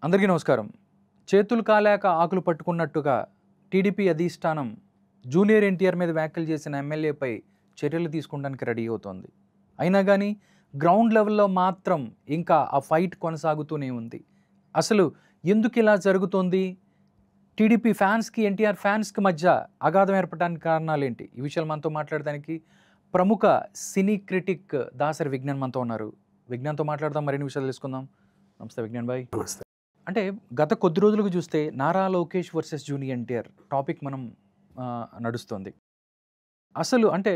అందరికీ నమస్కారం. చేతులు కాలాక ఆకులు పట్టుకున్నట్టుగా టీడీపీ అధిష్టానం జూనియర్ ఎన్టీఆర్ మీద వ్యాఖ్యలు చేసిన ఎమ్మెల్యేపై చర్యలు తీసుకోవడానికి రెడీ అవుతోంది. అయినా కానీ గ్రౌండ్ లెవెల్లో మాత్రం ఇంకా ఆ ఫైట్ కొనసాగుతూనే ఉంది. అసలు ఎందుకు ఇలా జరుగుతోంది? టీడీపీ ఫ్యాన్స్కి ఎన్టీఆర్ ఫ్యాన్స్కి మధ్య అగాధం ఏర్పడడానికి కారణాలు ఏంటి? ఈ విషయాలు మనతో మాట్లాడడానికి ప్రముఖ సినీ క్రిటిక్ దాసరి విజ్ఞాన్ మనతో ఉన్నారు. విజ్ఞాన్తో మాట్లాడదాం, మరిన్ని విషయాలు తెలుసుకుందాం. నమస్తే విజ్ఞాన్ భాయ్. నమస్తే. అంటే గత కొద్ది రోజులకు చూస్తే Nara Lokesh versus junior NTR topic మనం నడుస్తుంది. అసలు అంటే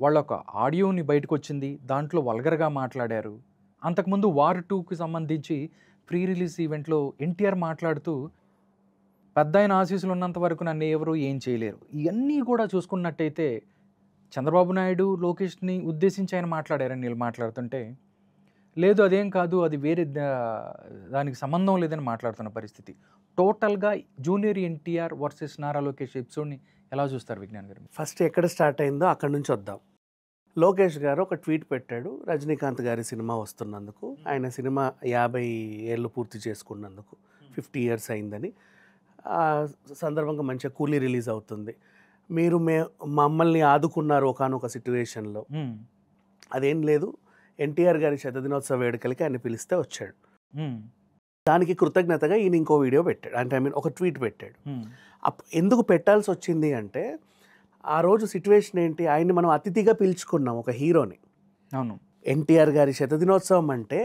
వాళ్ళ ఒక ఆడియోని బయటకు వచ్చింది, దాంట్లో వల్గర్గా మాట్లాడారు. అంతకుముందు వార్ 2కి సంబంధించి ప్రీ రిలీజ్ ఈవెంట్లో ఎన్టీఆర్ మాట్లాడుతూ పెద్ద ఆయన ఆశీస్సులు ఉన్నంత వరకు నన్ను ఎవరు ఏం చేయలేరు. ఇవన్నీ కూడా చూసుకున్నట్టయితే చంద్రబాబు నాయుడు లోకేష్ని ఉద్దేశించి ఆయన మాట్లాడారని వీళ్ళు మాట్లాడుతుంటే, లేదు అదేం కాదు, అది వేరే దానికి సంబంధం లేదని మాట్లాడుతున్న పరిస్థితి. టోటల్గా జూనియర్ ఎన్టీఆర్ వర్సెస్ నారా లోకేష్ ఎపిసోడ్ని ఎలా చూస్తారు విజ్ఞాన్ గారు? ఫస్ట్ ఎక్కడ స్టార్ట్ అయిందో అక్కడి నుంచి వద్దాం. లోకేష్ గారు ఒక ట్వీట్ పెట్టాడు, రజనీకాంత్ గారి సినిమా వస్తున్నందుకు, ఆయన సినిమా 50 ఏళ్ళు పూర్తి చేసుకున్నందుకు, 50 ఇయర్స్ అయిందని. ఆ సందర్భంగా మంచిగా కూలీ రిలీజ్ అవుతుంది, మీరు మమ్మల్ని ఆదుకున్నారు ఒకానొక సిట్యువేషన్లో. అదేం లేదు, ఎన్టీఆర్ గారి శతదినోత్సవ వేడుకలకి ఆయన పిలిస్తే వచ్చాడు. దానికి కృతజ్ఞతగా ఈయన ఇంకో వీడియో పెట్టాడు, అంటే ఒక ట్వీట్ పెట్టాడు. ఎందుకు పెట్టాల్సి వచ్చింది అంటే, ఆ రోజు సిట్యువేషన్ ఏంటి, ఆయన్ని మనం అతిథిగా పిలుచుకున్నాం, ఒక హీరోని. అవును, ఎన్టీఆర్ గారి శతదినోత్సవం అంటే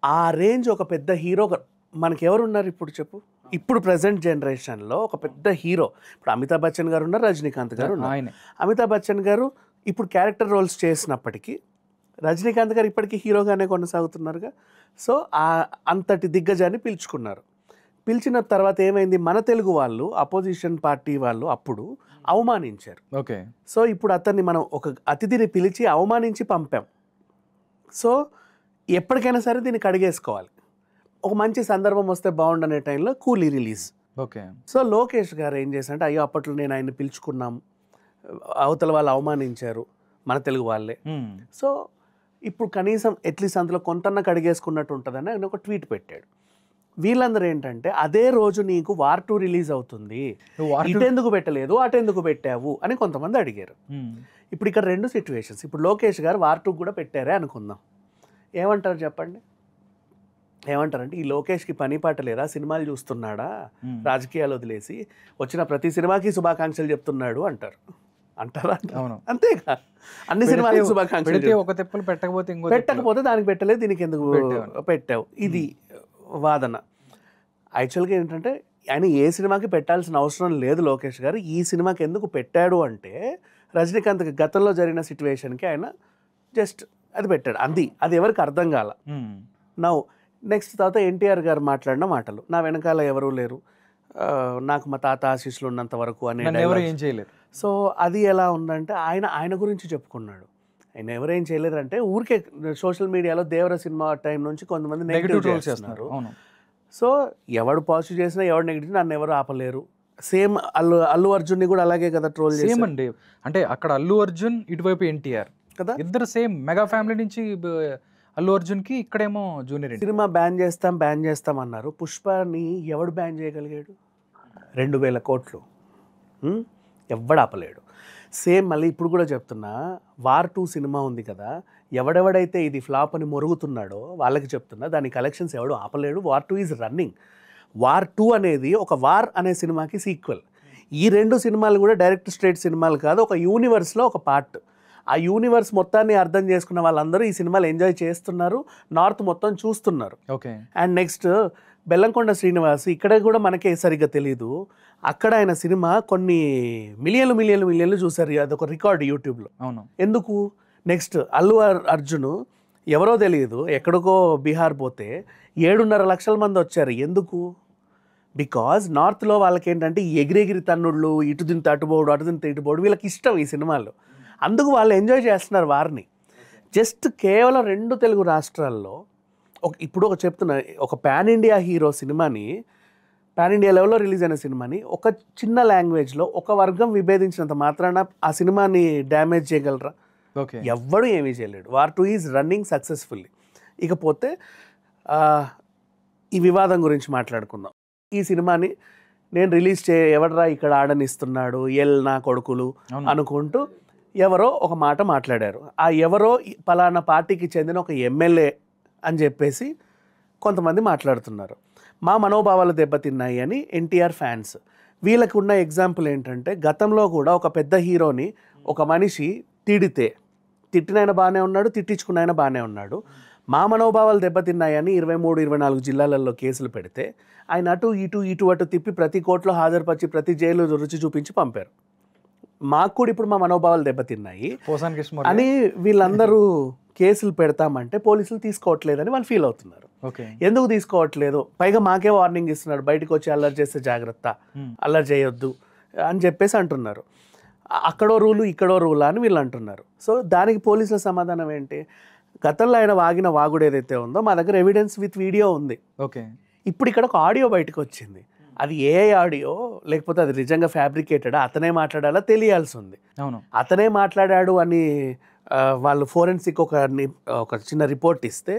ఆ రేంజ్ ఒక పెద్ద హీరో మనకి ఎవరున్నారు ఇప్పుడు చెప్పు? ఇప్పుడు ప్రజెంట్ జనరేషన్లో ఒక పెద్ద హీరో, ఇప్పుడు అమితాబ్ బచ్చన్ గారు ఉన్నారు, రజనీకాంత్ గారు ఉన్నారు. అమితాబ్ బచ్చన్ గారు ఇప్పుడు క్యారెక్టర్ రోల్స్ చేసినప్పటికీ రజనీకాంత్ గారు ఇప్పటికీ హీరోగానే కొనసాగుతున్నారుగా. సో అంతటి దిగ్గజాన్ని పిలుచుకున్నారు. పిలిచిన తర్వాత ఏమైంది, మన తెలుగు వాళ్ళు అపోజిషన్ పార్టీ వాళ్ళు అప్పుడు అవమానించారు. ఓకే, సో ఇప్పుడు అతన్ని మనం ఒక అతిథిని పిలిచి అవమానించి పంపాం. సో ఎప్పటికైనా సరే దీన్ని కడిగేసుకోవాలి, ఒక మంచి సందర్భం వస్తే బాగుండనే టైంలో కూలీ రిలీజ్. ఓకే. సో లోకేష్ గారు ఏం చేశారంటే, అయ్యో అప్పట్లో నేను ఆయన్ని పిలుచుకున్నాం, అవతల వాళ్ళు అవమానించారు, మన తెలుగు వాళ్ళే. సో ఇప్పుడు కనీసం అట్లీస్ట్ అందులో కొంతన్న కడిగేసుకున్నట్టు ఉంటుందని ఆయన ఒక ట్వీట్ పెట్టాడు. వీళ్ళందరూ ఏంటంటే, అదే రోజు నీకు వార్ 2 రిలీజ్ అవుతుంది, ఇటెందుకు పెట్టలేదు అటెందుకు పెట్టావు అని కొంతమంది అడిగారు. ఇప్పుడు ఇక్కడ రెండు సిచ్యువేషన్స్. ఇప్పుడు లోకేష్ గారు వార్ 2 కూడా పెట్టారే అనుకుందాం, ఏమంటారు చెప్పండి? ఏమంటారంటే, ఈ లోకేష్కి పని పాట లేదా, సినిమాలు చూస్తున్నాడా, రాజకీయాలు వదిలేసి వచ్చిన ప్రతి సినిమాకి శుభాకాంక్షలు చెప్తున్నాడు అంటారు. అంటారా? అంతేగా, అన్ని సినిమాలకి శుభాకాంక్షలు. పెట్టకపోతే దానికి పెట్టలేదు, దీనికి ఎందుకు పెట్టావు, ఇది వాదన. యాక్చువల్గా ఏంటంటే, ఆయన ఏ సినిమాకి పెట్టాల్సిన అవసరం లేదు లోకేష్ గారు, ఈ సినిమాకి ఎందుకు పెట్టాడు అంటే, రజనీకాంత్కి గతంలో జరిగిన సిచ్యువేషన్కి ఆయన జస్ట్ అది పెట్టాడు, అది ఎవరికి అర్థం కాల. నౌ నెక్స్ట్ తర్వాత ఎన్టీఆర్ గారు మాట్లాడిన మాటలు, నా వెనకాల ఎవరూ లేరు, నాకు మా తాత ఆశీస్సులు ఉన్నంత వరకు అనే ఏం చేయలేరు. సో అది ఎలా ఉందంటే, ఆయన గురించి చెప్పుకున్నాడు. ఆయన ఎవరేం చేయలేరు అంటే, ఊరికే సోషల్ మీడియాలో దేవర సినిమా టైం నుంచి కొంతమంది నెగిటివ్ చేస్తున్నారు. సో ఎవడు పాజిటివ్ చేసినా ఎవడు నెగిటివ్, నన్ను ఎవరు ఆపలేరు. సేమ్ అల్లు అర్జున్ని కూడా అలాగే కదా ట్రోల్ చేసాం అండి. అంటే అక్కడ అల్లు అర్జున్, ఇటువైపు ఎన్టీఆర్ కదా, ఇద్దరు సేమ్ మెగా ఫ్యామిలీ నుంచి అల్లు అర్జున్కి, ఇక్కడేమో జూనియర్. సినిమా బ్యాన్ చేస్తాం అన్నారు. పుష్పని ఎవడు బ్యాన్ చేయగలిగాడు? 2000 కోట్లు ఎవడు ఆపలేడు. సేమ్ మళ్ళీ ఇప్పుడు కూడా చెప్తున్నా, వార్ 2 సినిమా ఉంది కదా, ఎవడెవడైతే ఇది ఫ్లాప్ అని మొరుగుతున్నాడో వాళ్ళకి చెప్తున్నా, దాని కలెక్షన్స్ ఎవడు ఆపలేడు. War 2 is running. వార్ 2 అనేది ఒక వార్ అనే సినిమాకి సీక్వెల్. ఈ రెండు సినిమాలు కూడా డైరెక్ట్ స్ట్రేట్ సినిమాలు కాదు, ఒక యూనివర్స్లో ఒక పార్ట్. ఆ యూనివర్స్ మొత్తాన్ని అర్థం చేసుకున్న వాళ్ళందరూ ఈ సినిమాలు ఎంజాయ్ చేస్తున్నారు, నార్త్ మొత్తం చూస్తున్నారు. Okay. And next Bellamkonda Srinivas, ఇక్కడ కూడా మనకే సరిగ్గా తెలీదు, అక్కడ ఆయన సినిమా కొన్ని మిలియన్లు చూసారు, అదొక రికార్డ్ యూట్యూబ్లో. అవును. ఎందుకు? నెక్స్ట్ అల్లు అర్జున్ ఎవరో తెలియదు, ఎక్కడికో బీహార్ పోతే 7.5 లక్షల మంది వచ్చారు. ఎందుకు? బికాజ్ నార్త్లో వాళ్ళకి ఏంటంటే ఎగిరెగిరి తన్నుళ్ళు, ఇటు దింత అటుబోడు, అటు దింత ఇటుబోడు, వీళ్ళకి ఇష్టం ఈ సినిమాలు. అందుకు వాళ్ళు ఎంజాయ్ చేస్తున్నారు వారిని. జస్ట్ కేవలం 2 తెలుగు రాష్ట్రాల్లో ఇప్పుడు చెప్తున్నా, ఒక పాన్ ఇండియా హీరో సినిమాని, పాన్ ఇండియా లెవెల్లో రిలీజ్ అయిన సినిమాని ఒక చిన్న లాంగ్వేజ్లో ఒక వర్గం విభేదించినంత మాత్రాన ఆ సినిమాని డ్యామేజ్ చేయగలరా? ఎవ్వడు ఏమీ చేయలేడు. War 2 is running successfully. ఇకపోతే ఈ వివాదం గురించి మాట్లాడుకుందాం. ఈ సినిమాని నేను రిలీజ్ ఎవడరా ఇక్కడ ఆడనిస్తున్నాడు నా కొడుకులు అనుకుంటూ ఎవరో ఒక మాట మాట్లాడారు. ఆ ఎవరో పలానా పార్టీకి చెందిన ఒక ఎమ్మెల్యే అని చెప్పేసి కొంతమంది మాట్లాడుతున్నారు. మా మనోభావాలు దెబ్బతిన్నాయి అని ఎన్టీఆర్ ఫ్యాన్స్. వీళ్ళకు ఉన్న ఎగ్జాంపుల్ ఏంటంటే, గతంలో కూడా ఒక పెద్ద హీరోని ఒక మనిషి తిట్టినైనా బాగానే ఉన్నాడు, తిట్టించుకున్నైనా బాగానే ఉన్నాడు. మా మనోభావాలు దెబ్బతిన్నాయని 23-24 జిల్లాలలో కేసులు పెడితే ఆయన అటు తిప్పి ప్రతి కోర్టులో హాజరుపరిచి ప్రతి జైలు రుచి చూపించి పంపారు. మాకు కూడా ఇప్పుడు మా మనోభావాలు దెబ్బతిన్నాయి అని వీళ్ళందరూ కేసులు పెడతామంటే పోలీసులు తీసుకోవట్లేదని వాళ్ళు ఫీల్ అవుతున్నారు. ఎందుకు తీసుకోవట్లేదు, పైగా మాకే వార్నింగ్ ఇస్తున్నాడు, బయటకు వచ్చి అల్లరి చేస్తే జాగ్రత్త, అల్లరి చేయొద్దు అని చెప్పేసి అంటున్నారు. అక్కడో రూలు ఇక్కడో రూలా అని వీళ్ళు అంటున్నారు. సో దానికి పోలీసుల సమాధానం ఏంటి? గతంలో ఆయన వాగిన వాగుడు ఏదైతే ఉందో మా దగ్గర ఎవిడెన్స్ విత్ వీడియో ఉంది. ఇప్పుడు ఇక్కడ ఒక ఆడియో బయటకు వచ్చింది. అది ఏ ఆడియో లేకపోతే అది నిజంగా ఫ్యాబ్రికేటెడా, అతనే మాట్లాడాలా తెలియాల్సి ఉంది. అతనే మాట్లాడాడు అని వాళ్ళు ఫోరెన్సిక్ ఒక చిన్న రిపోర్ట్ ఇస్తే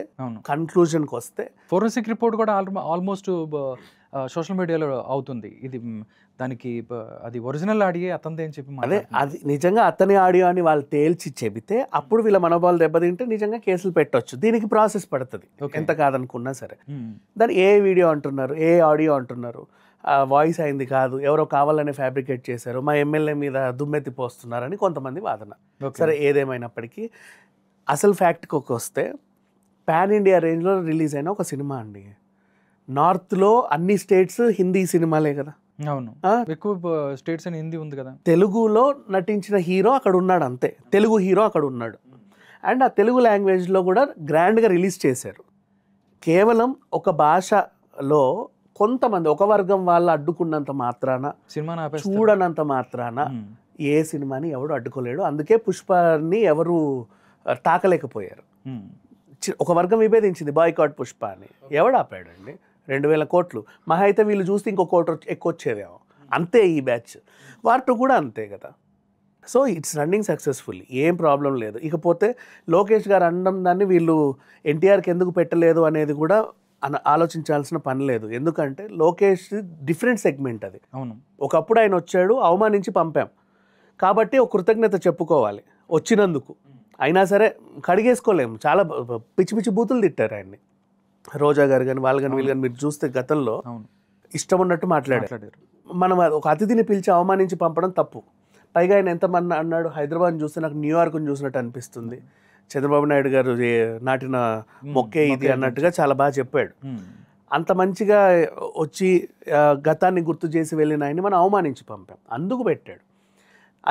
కన్క్లూజన్కి వస్తే, ఫోరెన్సిక్ రిపోర్ట్ కూడా ఆల్మోస్ట్ సోషల్ మీడియాలో అవుతుంది. ఇది దానికి అది ఒరిజినల్ ఆడియో అతనిదే అని చెప్పి అది నిజంగా అతని ఆడియో అని వాళ్ళు తేల్చి చెబితే అప్పుడు వీళ్ళ మనోభావాలు దెబ్బతింటే నిజంగా కేసులు పెట్టొచ్చు. దీనికి ప్రాసెస్ పడుతుంది ఎంత కాదనుకున్నా సరే. దాన్ని ఏ వీడియో అంటున్నారు, ఏ ఆడియో అంటున్నారు, వాయిస్ అయింది కాదు, ఎవరో కావాలనే ఫ్యాబ్రికేట్ చేశారు, మా ఎమ్మెల్యే మీద దుమ్మెత్తి పోస్తున్నారని కొంతమంది వాదన. సరే ఏదేమైనప్పటికీ అసలు ఫ్యాక్ట్కి వస్తే పాన్ ఇండియా రేంజ్లో రిలీజ్ అయిన ఒక సినిమా అండి. నార్త్లో అన్ని స్టేట్స్ హిందీ సినిమాలే కదా. అవును, ఎక్కువ స్టేట్స్ అని హిందీ ఉంది కదా. తెలుగులో నటించిన హీరో అక్కడ ఉన్నాడు, అంతే, తెలుగు హీరో అక్కడ ఉన్నాడు. అండ్ ఆ తెలుగు లాంగ్వేజ్లో కూడా గ్రాండ్గా రిలీజ్ చేశారు. కేవలం ఒక భాషలో కొంతమంది ఒక వర్గం వాళ్ళు అడ్డుకున్నంత మాత్రాన, సినిమా చూడనంత మాత్రాన ఏ సినిమాని ఎవడు అడ్డుకోలేడు. అందుకే పుష్పని ఎవరు తాకలేకపోయారు. ఒక వర్గం విభేదించింది బాయ్కాట్ పుష్ప అని, ఎవడు ఆపాడండి? 2000 కోట్లు మహా అయితే వీళ్ళు చూస్తే ఇంకో కోటి ఎక్కువ వచ్చేదేమో. అంతే ఈ బ్యాచ్. వార్టు కూడా అంతే కదా. సో ఇట్స్ రన్నింగ్ సక్సెస్ఫుల్లీ, ఏం ప్రాబ్లం లేదు. ఇకపోతే లోకేష్ గారు అనడం దాన్ని వీళ్ళు ఎన్టీఆర్కి ఎందుకు పెట్టలేదు అనేది కూడా ఆలోచించాల్సిన పని లేదు. ఎందుకంటే లోకేష్ డిఫరెంట్ సెగ్మెంట్ అది. అవును, ఒకప్పుడు ఆయన వచ్చాడు, అవమానించి పంపాం కాబట్టి ఒక కృతజ్ఞత చెప్పుకోవాలి వచ్చినందుకు. అయినా సరే కడిగేసుకోలేము, చాలా పిచ్చి పిచ్చి బూతులు తిట్టారు ఆయన్ని. రోజా గారు కానీ వాళ్ళు కానీ వీళ్ళు కానీ మీరు చూస్తే గతంలో ఇష్టం ఉన్నట్టు మాట్లాడారు. మనం ఒక అతిథిని పిలిచి అవమానించి పంపడం తప్పు. పైగా ఆయన ఎంతమంది అన్నాడు, హైదరాబాద్ని చూస్తే నాకు న్యూయార్క్ని చూసినట్టు అనిపిస్తుంది, చంద్రబాబు నాయుడు గారు నాటిన మొక్కే ఇది అన్నట్టుగా చాలా బాగా చెప్పాడు. అంత మంచిగా వచ్చి గతాన్ని గుర్తు చేసి వెళ్ళిన ఆయన్ని మనం అవమానించి పంపాం, అందుకు పెట్టాడు.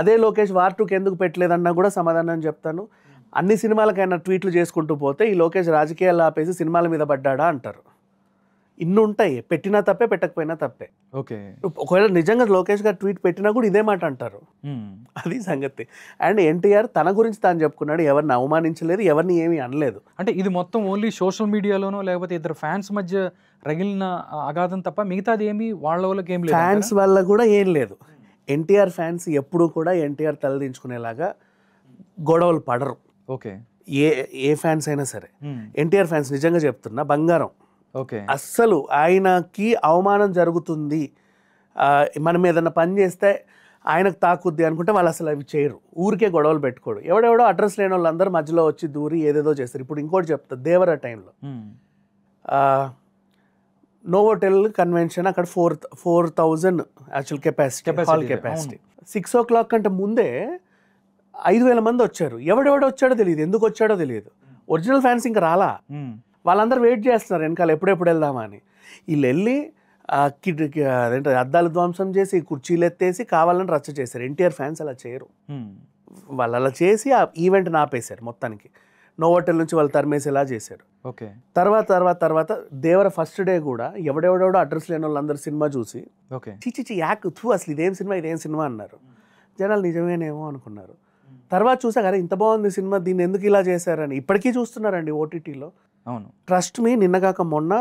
అదే లోకేష్ వార్ 2కి ఎందుకు పెట్టలేదన్నా కూడా సమాధానం చెప్తాను. అన్ని సినిమాలకైనా ట్వీట్లు చేసుకుంటూ పోతే ఈ లోకేష్ రాజకీయాలు ఆపేసి సినిమాల మీద పడ్డాడా అంటారు. ఇన్ని ఉంటాయి, పెట్టినా తప్పే పెట్టకపోయినా తప్పే. ఒకవేళ నిజంగా లోకేష్ గారు ట్వీట్ పెట్టినా కూడా ఇదే మాట అంటారు. అది సంగతి. అండ్ ఎన్టీఆర్ తన గురించి తాను చెప్పుకున్నాడు, ఎవరిని అవమానించలేదు, ఎవరిని ఏమీ అనలేదు. అంటే ఇది మొత్తం ఓన్లీ సోషల్ మీడియాలోనో లేకపోతే ఇద్దరు ఫ్యాన్స్ మధ్య రగిలిన అగాధం తప్ప మిగతాది ఏమి వాళ్ళ వాళ్ళకి ఏం లేదు. ఫ్యాన్స్ వల్ల కూడా ఏం లేదు. ఎన్టీఆర్ ఫ్యాన్స్ ఎప్పుడూ కూడా ఎన్టీఆర్ తలదించుకునేలాగా గొడవలు పడరు. ఏ ఫ్యాన్స్ అయినా సరే. ఎన్టీఆర్ ఫ్యాన్స్ నిజంగా చెప్తున్నా బంగారం. అస్సలు ఆయనకి అవమానం జరుగుతుంది, మనం ఏదన్నా పని చేస్తే ఆయనకు తాకుద్ది అనుకుంటే వాళ్ళు అసలు అవి చేయరు, ఊరికే గొడవలు పెట్టుకోడు. ఎవడెవడో అడ్రస్ లేని వాళ్ళందరూ మధ్యలో వచ్చి దూరి ఏదేదో చేస్తారు. ఇప్పుడు ఇంకోటి చెప్తా, దేవరా టైంలో నోవోటెల్ కన్వెన్షన్ అక్కడ 4,000 actual capacity, hall capacity. 6 o'clock కంటే ముందే 5,000 మంది వచ్చారు. ఎవడెవడో వచ్చాడో తెలియదు, ఎందుకు వచ్చాడో తెలియదు. ఒరిజినల్ ఫ్యాన్స్ ఇంకా రాలా, వాళ్ళందరూ వెయిట్ చేస్తున్నారు వెనకాల ఎప్పుడెప్పుడు వెళ్దామా అని. వీళ్ళు వెళ్ళి అదేంటి అద్దాలు ధ్వంసం చేసి కుర్చీలు ఎత్తేసి కావాలని రచ్చ చేశారు. ఎన్టీఆర్ ఫ్యాన్స్ అలా చేయరు. వాళ్ళు అలా చేసి ఆ ఈవెంట్ని ఆపేశారు మొత్తానికి. నోవోటెల్ నుంచి వాళ్ళు తరిమేసేలా చేశారు. తర్వాత దేవర ఫస్ట్ డే కూడా ఎవడెవడెవడో అడ్రస్ లేని వాళ్ళందరూ సినిమా చూసి చిచి యాక్ అసలు ఇదేం సినిమా అన్నారు. జనాలు నిజమేనేమో అనుకున్నారు. తర్వాత చూసాక అరే ఇంత బాగుంది సినిమా, దీన్ని ఎందుకు ఇలా చేశారని ఇప్పటికీ చూస్తున్నారండి ఓటీటీలో. అవును, ట్రస్ట్ మీ. నిన్నగాక మొన్న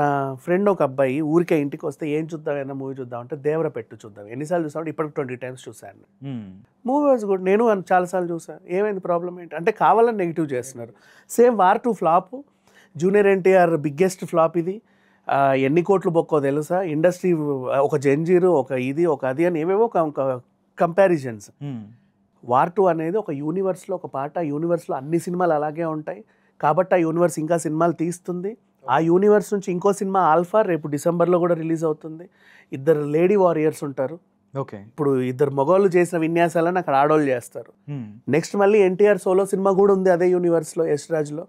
నా ఫ్రెండ్ ఒక అబ్బాయి ఊరికే ఇంటికి వస్తే ఏం చూద్దాం, ఏదైనా మూవీ చూద్దాం అంటే దేవర పెట్టు చూద్దాం. ఎన్నిసార్లు చూసామంటే ఇప్పటికి 20 times చూసాను. మూవీ వాజ్ గుడ్, నేను చాలాసార్లు చూసాను. ఏమైంది ప్రాబ్లం ఏంటి అంటే కావాలని నెగిటివ్ చేస్తున్నారు. Same war 2 flop, junior NTR biggest flop ఇది. ఎన్ని కోట్లు బొక్కో తెలుసా, ఇండస్ట్రీ ఒక జంజీరు, ఒక ఇది, ఒక అది అని ఏవేవో కంపారిజన్స్. వార్ 2 అనేది ఒక యూనివర్స్లో ఒక పాట, ఆ యూనివర్స్లో అన్ని సినిమాలు అలాగే ఉంటాయి కాబట్టి ఆ యూనివర్స్ ఇంకా సినిమాలు తీస్తుంది. ఆ యూనివర్స్ నుంచి ఇంకో సినిమా ఆల్ఫా రేపు డిసెంబర్లో కూడా రిలీజ్ అవుతుంది. 2 లేడీ వారియర్స్ ఉంటారు. ఓకే, ఇప్పుడు 2 మగవాళ్ళు చేసిన విన్యాసాలను అక్కడ ఆడోళ్ళు చేస్తారు. నెక్స్ట్ మళ్ళీ ఎన్టీఆర్ సోలో సినిమా కూడా ఉంది అదే యూనివర్స్లో, యష్ రాజ్లో,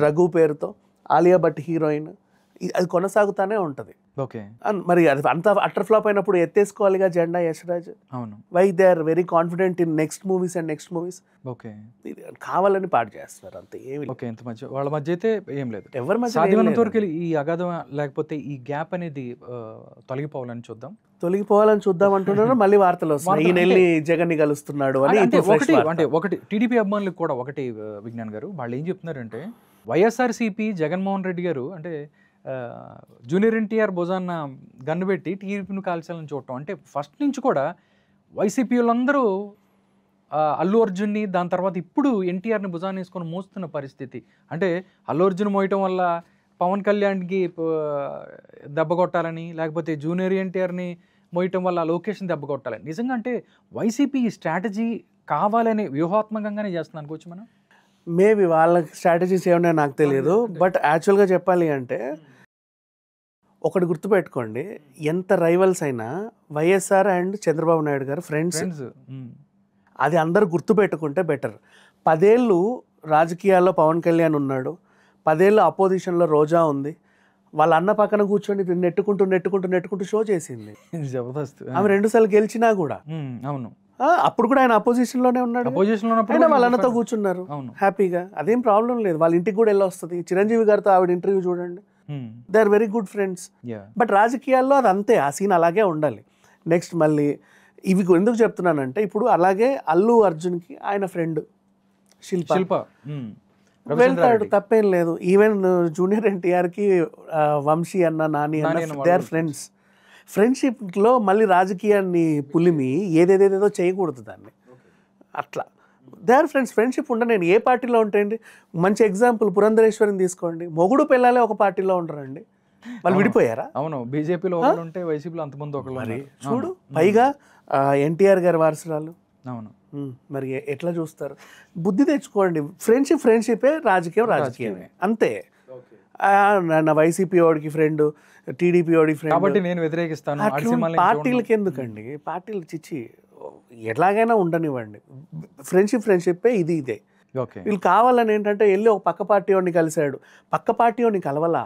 రఘు పేరుతో, ఆలియా భట్ హీరోయిన్. అది కొనసాగుతానే ఉంటుంది. ఓకే, మరి అది అంత అటర్ ఫ్లాప్ అయినప్పుడు ఎత్తేసుకోవాలిగా జెండా యష్ రాజ్. అవును. Why they are very confident in next movies and next movies. Okay, కావాలని పాటు చేస్తారు అంతే, ఏమి. ఓకే, ఇంత మధ్య వాళ్ళ మధ్య అయితే ఏం లేదు. ఎవరి మధ్య సాధ్యమైనంత వరకు ఈ అగాధం లేకపోతే ఈ గ్యాప్ అనేది తొలగిపోవాలని చూద్దాం. తొలగిపోవాలని చూద్దాం అంటున్నారు. మళ్ళీ వార్తలు వస్తున్నాయి, ఈ నెల్లి జగన్ ని కలుస్తున్నాడు అని. ఒకటి టీడీపీ అభిమానులకు కూడా ఒకటి విజ్ఞాన్ గారు వాళ్ళు ఏం చెప్తున్నారంటే, వైఎస్ఆర్సీపీ జగన్మోహన్ రెడ్డి గారు అంటే జూనియర్ ఎన్టీఆర్ భుజాన్న గన్ను పెట్టి టీడీపీని కాల్చాలని చూడటం అంటే ఫస్ట్ నుంచి కూడా వైసీపీ వాళ్ళందరూ అల్లు అర్జున్ని, దాని తర్వాత ఇప్పుడు ఎన్టీఆర్ని భుజాన్ని వేసుకొని మోస్తున్న పరిస్థితి. అంటే అల్లు అర్జున్ మోయటం వల్ల పవన్ కళ్యాణ్కి దెబ్బ కొట్టాలని, లేకపోతే జూనియర్ ఎన్టీఆర్ని మోయటం వల్ల లొకేషన్ దెబ్బ కొట్టాలని. నిజంగా అంటే వైసీపీ ఈ స్ట్రాటజీ కావాలని వ్యూహాత్మకంగానే చేస్తుంది అనుకోవచ్చు మనం. మేబీ వాళ్ళ స్ట్రాటజీస్ ఏమన్నా నాకు తెలియదు. బట్ యాక్చువల్గా చెప్పాలి అంటే ఒకటి గుర్తుపెట్టుకోండి, ఎంత రైవల్స్ అయినా వైఎస్ఆర్ అండ్ చంద్రబాబు నాయుడు గారు ఫ్రెండ్స్. అది అందరు గుర్తుపెట్టుకుంటే బెటర్. 10 ఏళ్ళు రాజకీయాల్లో పవన్ కళ్యాణ్ ఉన్నాడు, 10 ఏళ్ళు అపోజిషన్లో రోజా ఉంది. వాళ్ళ అన్న పక్కన కూర్చొని నెట్టుకుంటూ షో చేసింది. జబర్దస్త్. ఆమె 2 సార్లు గెలిచినా కూడా. అవును, అప్పుడు కూడా ఆయన అపోజిషన్ లోనే ఉన్నాడు. వాళ్ళ అన్నతో కూర్చున్నారు హ్యాపీగా, అదేం ప్రాబ్లం లేదు. వాళ్ళ ఇంటికి కూడా వెళ్ళి వస్తుంది. చిరంజీవి గారితో ఆవిడ ఇంటర్వ్యూ చూడండి, they are very good friends. But రాజకీయాల్లో అది అంతే, ఆ సీన్ అలాగే ఉండాలి. నెక్స్ట్ మళ్ళీ ఇవి ఎందుకు చెప్తున్నానంటే, ఇప్పుడు అలాగే అల్లు అర్జున్కి ఆయన ఫ్రెండ్ శిల్ప వెళ్తాడు, తప్పేం లేదు. ఈవెన్ జూనియర్ ఎన్టీఆర్కి వంశీ అన్న, నాని అన్న, దే ఆర్ ఫ్రెండ్స్. ఫ్రెండ్షిప్లో మళ్ళీ రాజకీయాన్ని పులిమి ఏదేదేదో చేయకూడదు దాన్ని. అట్లా దే ఆర్ ఫ్రెండ్స్. ఫ్రెండ్షిప్ ఉండ నేను ఏ పార్టీలో ఉంటాయండి. మంచి ఎగ్జాంపుల్ పురంధరేశ్వరిని తీసుకోండి. మొగుడు పిల్లలే ఒక పార్టీలో ఉంటారండి, వాళ్ళు విడిపోయారా? అవును, బీజేపీలో ఉంటే వైసీపీలో అంతమంది ఒకళ్ళు చూడు. పైగా ఎన్టీఆర్ గారి వారసురాలు. అవును, మరి ఎట్లా చూస్తారు? బుద్ధి తెచ్చుకోండి. ఫ్రెండ్షిపే, రాజకీయమే అంతే. నా వైసీపీ వాడికి ఫ్రెండ్, టీడీపీ వాడికి ఫ్రెండ్ కాబట్టి నేను వ్యతిరేకిస్తాను. పార్టీలకి ఎందుకండి? పార్టీలు చిచ్చి ఎలాగైనా ఉండనివ్వండి. ఫ్రెండ్షిప్పే ఇదే. వీళ్ళు కావాలని ఏంటంటే వెళ్ళి ఒక పక్క పార్టీ వాడిని కలిశాడు, పక్క పార్టీ వాడిని కలవలా,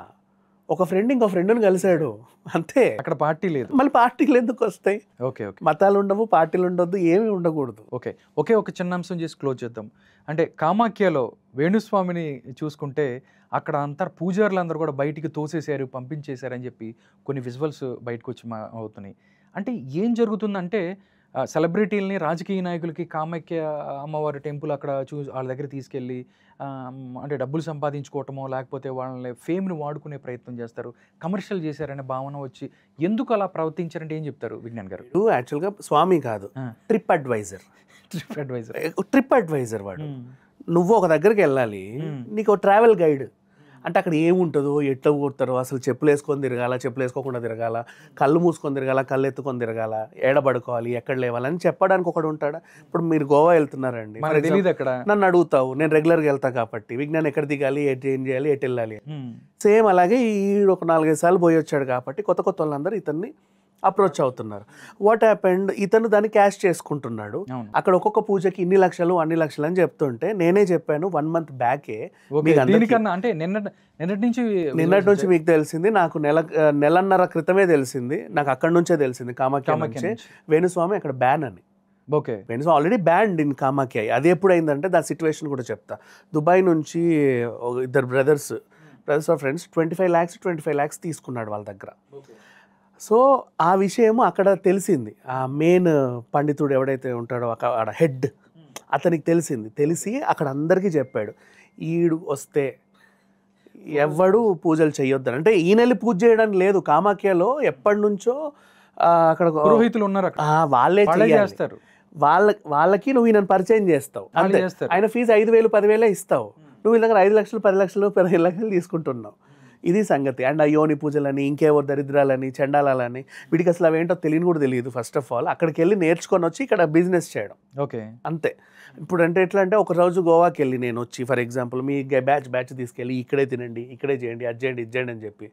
ఒక ఫ్రెండ్ ఇంకో ఫ్రెండ్ని కలిశాడు అంతే. అక్కడ పార్టీ లేదు. మళ్ళీ పార్టీలు ఎందుకు వస్తాయి? ఓకే, మతాలు ఉండవు, పార్టీలు ఉండొద్దు, ఏమీ ఉండకూడదు. ఓకే, ఒక చిన్న అంశం చేసి క్లోజ్ చేద్దాం. అంటే కామాఖ్యలో వేణుస్వామిని చూసుకుంటే అక్కడ అంతా పూజారులు అందరూ కూడా బయటికి తోసేశారు, పంపించేశారని చెప్పి కొన్ని విజువల్స్ బయటకు వచ్చి అవుతున్నాయి. అంటే ఏం జరుగుతుందంటే సెలబ్రిటీలని, రాజకీయ నాయకులకి కామాఖ్య అమ్మవారి టెంపుల్ అక్కడ వాళ్ళ దగ్గర తీసుకెళ్ళి అంటే డబ్బులు సంపాదించుకోవటమో లేకపోతే వాళ్ళని ఫేమ్ని వాడుకునే ప్రయత్నం చేస్తారు, కమర్షియల్ చేశారనే భావన వచ్చి ఎందుకు అలా ప్రవర్తించారంటే ఏం చెప్తారు విజ్ఞాన్ గారు? యాక్చువల్గా స్వామి కాదు, ట్రిప్ అడ్వైజర్ వాడు. నువ్వు ఒక దగ్గరికి వెళ్ళాలి, నీకు ట్రావెల్ గైడ్ అంటే అక్కడ ఏముంటుందో, ఎట్లా పోతారో, అసలు చెప్పులు వేసుకొని తిరగాల, చెప్పులు వేసుకోకుండా తిరగాల, కళ్ళు మూసుకొని తిరగాల, కళ్ళు ఎత్తుకొని తిరగాల, ఏడబడుకోవాలి, ఎక్కడ లేవాలని చెప్పడానికి ఒకడు ఉంటాడా? ఇప్పుడు మీరు గోవా వెళ్తున్నారండి, నన్ను అడుగుతావు, నేను రెగ్యులర్గా వెళ్తా కాబట్టి విజ్ఞాన్ ఎక్కడ దిగాలి, ఏం చేయాలి, ఎటు వెళ్ళాలి. సేమ్ అలాగే ఈ ఒక 4-5 సార్లు పోయి వచ్చాడు కాబట్టి కొత్త వాళ్ళందరూ ఇతన్ని అప్రోచ్ అవుతున్నారు. వాట్ హ్యాపెండ్, ఇతను దాన్ని క్యాష్ చేసుకుంటున్నాడు. అక్కడ ఒక్కొక్క పూజకి ఇన్ని లక్షలు అన్ని లక్షలు అని చెప్తుంటే నేనే చెప్పాను 1 month బ్యాకే, నిన్నటి నుంచి మీకు తెలిసింది, నాకు నెలన్నర క్రితమే తెలిసింది, నాకు అక్కడ నుంచే తెలిసింది కామాఖ్య నుంచే వేణుస్వామి అక్కడ బ్యాన్ అని. Venu Swamy already banned in Kamakhya. అది ఎప్పుడైందంటే దాని సిచ్యువేషన్ కూడా చెప్తా. దుబాయ్ నుంచి 2 బ్రదర్స్ ఆర్ ఫ్రెండ్స్ 25 lakhs తీసుకున్నాడు వాళ్ళ దగ్గర. సో ఆ విషయము అక్కడ తెలిసింది. ఆ మెయిన్ పండితుడు ఎవడైతే ఉంటాడో అక్కడ హెడ్, అతనికి తెలిసి అక్కడ అందరికీ చెప్పాడు, ఈడు వస్తే ఎవడు పూజలు చేయొద్దని. అంటే ఈయనెళ్ళి పూజ చేయడానికి లేదు, కామాఖ్యలో ఎప్పటి నుంచో అక్కడ పురోహితులు ఉన్నారు, వాళ్ళే చేస్తారు. వాళ్ళకి నువ్వు ఈయన పరిచయం చేస్తావు అంతే. ఆయన ఫీజు 5,000 10,000 ఇస్తావు. నువ్వు వీళ్ళ దగ్గర 5 లక్షలు 10 లక్షలు 15 లక్షలు తీసుకుంటున్నావు. ఇది సంగతి. అండ్ అయోని పూజలని, ఇంకేవో దరిద్రాలని, చండాలని, వీడికి అసలు అవేంటో తెలియని కూడా తెలియదు. ఫస్ట్ ఆఫ్ ఆల్ అక్కడికి వెళ్ళి నేర్చుకొని వచ్చి ఇక్కడ బిజినెస్ చేయడం. ఓకే. అంతే. ఇప్పుడు అంటే ఎట్లా అంటే, ఒక రోజు గోవాకి వెళ్ళి నేను వచ్చి ఫర్ ఎగ్జాంపుల్ మీ బ్యాచ్ తీసుకెళ్ళి ఇక్కడే తినండి, ఇక్కడే చేయండి, అది చేయండి, ఇది చేయండి అని చెప్పి,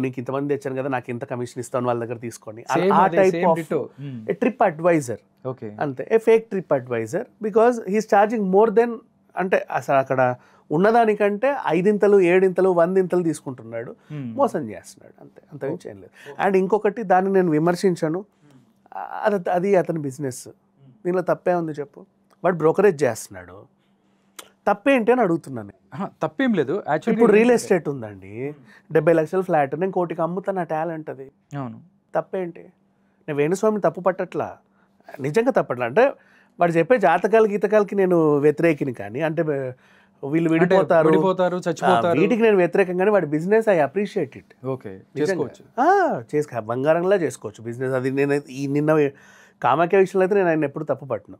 నీకు ఇంతమంది తెచ్చాను కదా, నాకు ఇంత కమిషన్ ఇస్తాను వాళ్ళ దగ్గర తీసుకోండి. ఆ type of a trip advisor. Okay. అంతే. A fake trip advisor, because he's charging more than, అంటే అసలు అక్కడ ఉన్నదానికంటే 5 ఇంతలు 7 ఇంతలు 100 ఇంతలు తీసుకుంటున్నాడు, మోసం చేస్తున్నాడు. అంతే, అంతమించి ఏం లేదు. అండ్ ఇంకొకటి, దాన్ని నేను విమర్శించను, అది అతని బిజినెస్. దీనిలో తప్పే ఉంది చెప్పు? వాడు బ్రోకరేజ్ చేస్తున్నాడు, తప్పేంటి అని అడుగుతున్నాను. తప్పేం లేదు. ఇప్పుడు రియల్ ఎస్టేట్ ఉందండి, 70 లక్షల ఫ్లాట్, నేను 1 కోటికి అమ్ముతా, నా టాలెంట్ అది. అవును. తప్పేంటి? నేను వేణుస్వామిని తప్పు పట్టట్లా, నిజంగా తప్పట్లా. అంటే వాడు చెప్పే జాతకాలు గీతకాలకి నేను వ్యతిరేకిని, కానీ అంటే వీళ్ళు విడిపోతారు చచ్చిపోతారు, వీటికి నేను వ్యతిరేకంగానే వాడి business I appreciate it. Okay, చేసుకోవచ్చు, బంగారంలా చేసుకోవచ్చు బిజినెస్. అది నేను నిన్న కామాఖ్య విషయంలో అయితే నేను ఆయన ఎప్పుడు తప్పు పట్టను.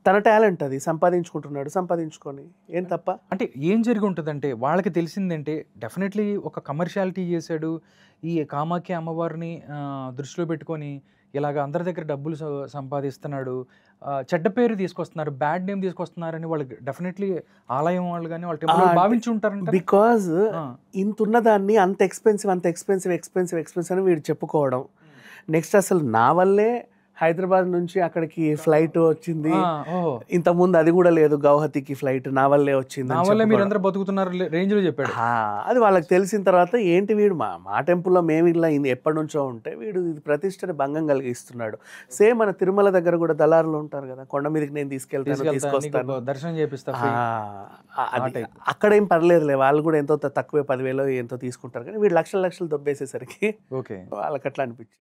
తన టాలెంట్ అది, సంపాదించుకుంటున్నాడు, సంపాదించుకొని ఏం తప్ప. అంటే ఏం జరిగి ఉంటుందంటే, వాళ్ళకి తెలిసిందంటే డెఫినెట్లీ ఒక కమర్షియాలిటీ చేశాడు, ఈ కామాఖ్య అమ్మవారిని దృష్టిలో పెట్టుకొని ఇలాగ అందరి దగ్గర డబ్బులు సంపాదిస్తున్నాడు, చెడ్డ పేరు తీసుకొస్తున్నారు, బ్యాడ్ నేమ్ తీసుకొస్తున్నారని వాళ్ళకి డెఫినెట్లీ ఆలయం వాళ్ళు కానీ వాళ్ళ టెంపుల్ భావించి ఉంటారంట. బికాజ్ ఇంత ఉన్నదాన్ని అంత ఎక్స్పెన్సివ్ అని వీడు చెప్పుకోవడం. నెక్స్ట్ అసలు నా వల్లే హైదరాబాద్ నుంచి అక్కడికి ఫ్లైట్ వచ్చింది, ఇంతకుముందు అది కూడా లేదు, గౌహతికి ఫ్లైట్ నా వల్లే వచ్చింది, మీరందరూ బతుకుతున్నారు రేంజ్ లో చెప్పాడు. అది వాళ్ళకి తెలిసిన తర్వాత ఏంటి వీడు మా టెంపుల్లో మేము ఇలా ఎప్పటి నుంచో ఉంటే వీడు ఇది ప్రతిష్టని భంగం కలిగిస్తున్నాడు. సేమ్ మన తిరుమల దగ్గర కూడా దళారులు ఉంటారు కదా, కొండ మీదకి నేను తీసుకొస్తాను, దర్శనం చేపిస్తా, అక్కడ ఏం పర్లేదులే, వాళ్ళు కూడా ఎంతో తక్కువే 10,000 ఎంతో తీసుకుంటారు, కానీ వీడు లక్షలు దొబ్బేసేసరికి వాళ్ళకి అట్లా అనిపించింది.